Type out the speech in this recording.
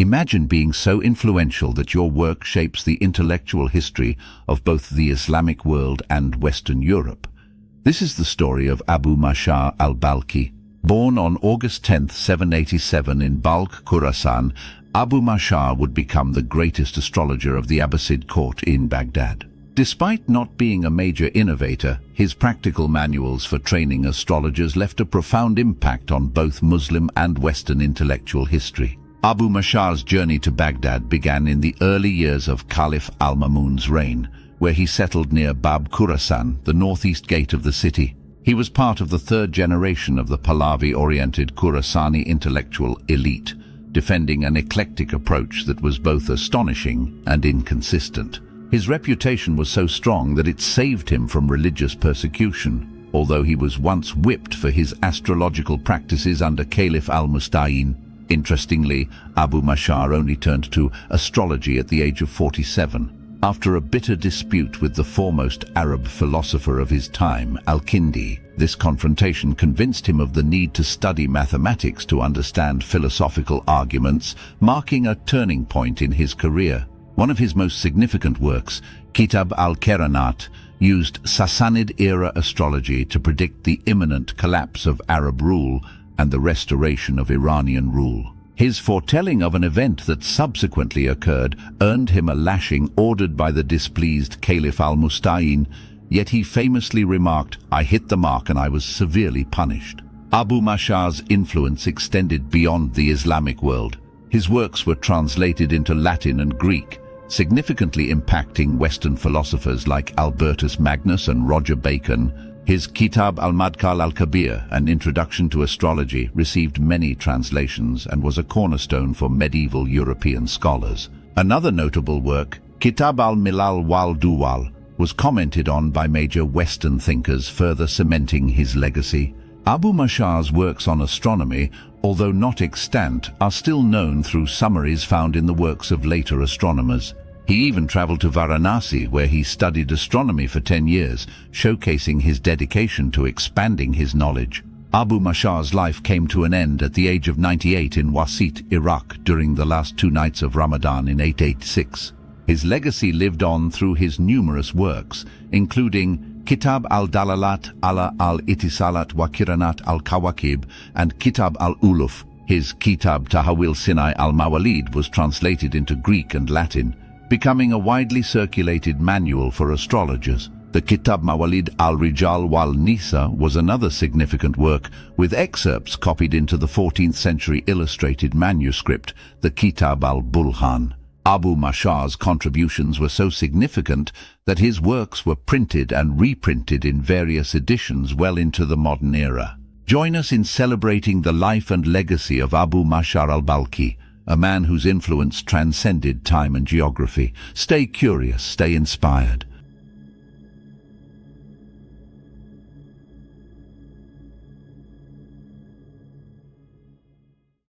Imagine being so influential that your work shapes the intellectual history of both the Islamic world and Western Europe. This is the story of Abu Mashar al-Balkhi. Born on August 10, 787 in Bab Khurasan, Abu Mashar would become the greatest astrologer of the Abbasid court in Baghdad. Despite not being a major innovator, his practical manuals for training astrologers left a profound impact on both Muslim and Western intellectual history. Abu Mashar's journey to Baghdad began in the early years of Caliph al-Mamun's reign, where he settled near Bab Khurasan, the northeast gate of the city. He was part of the third generation of the Pahlavi-oriented Khurasani intellectual elite, defending an eclectic approach that was both astonishing and inconsistent. His reputation was so strong that it saved him from religious persecution, although he was once whipped for his astrological practices under Caliph al-Musta'in. Interestingly, Abu Mashar only turned to astrology at the age of 47, after a bitter dispute with the foremost Arab philosopher of his time, al-Kindi. This confrontation convinced him of the need to study mathematics to understand philosophical arguments, marking a turning point in his career. One of his most significant works, Kitab al-Qeranat, used Sassanid-era astrology to predict the imminent collapse of Arab rule and the restoration of Iranian rule. His foretelling of an event that subsequently occurred earned him a lashing ordered by the displeased Caliph al-Musta'in, yet he famously remarked, "I hit the mark and I was severely punished." Abu Mashar's influence extended beyond the Islamic world. His works were translated into Latin and Greek, significantly impacting Western philosophers like Albertus, Magnus and Roger Bacon. His Kitab al-Madkhal al-Kabir, an introduction to astrology, received many translations and was a cornerstone for medieval European scholars. Another notable work, Kitab al-Milal wal-Duwal, was commented on by major Western thinkers, further cementing his legacy. Abu Mashar's works on astronomy, although not extant, are still known through summaries found in the works of later astronomers. He even traveled to Varanasi, where he studied astronomy for 10 years, showcasing his dedication to expanding his knowledge. Abu Mashar's life came to an end at the age of 98 in Wasit, Iraq, during the last 2 nights of Ramadan in 886. His legacy lived on through his numerous works, including Kitab al-Dalalat ala al-Itisalat wa Kiranat al-Kawakib and Kitab al-Uluf. His Kitab Tahawil Sinai al-Mawalid was translated into Greek and Latin, becoming a widely circulated manual for astrologers. The Kitab Mawalid al-Rijal wal-Nisa was another significant work, with excerpts copied into the 14th century illustrated manuscript, the Kitab al-Bulkhan. Abu Mashar's contributions were so significant that his works were printed and reprinted in various editions well into the modern era. Join us in celebrating the life and legacy of Abu Mashar al-Balkhi, a man whose influence transcended time and geography. Stay curious, stay inspired,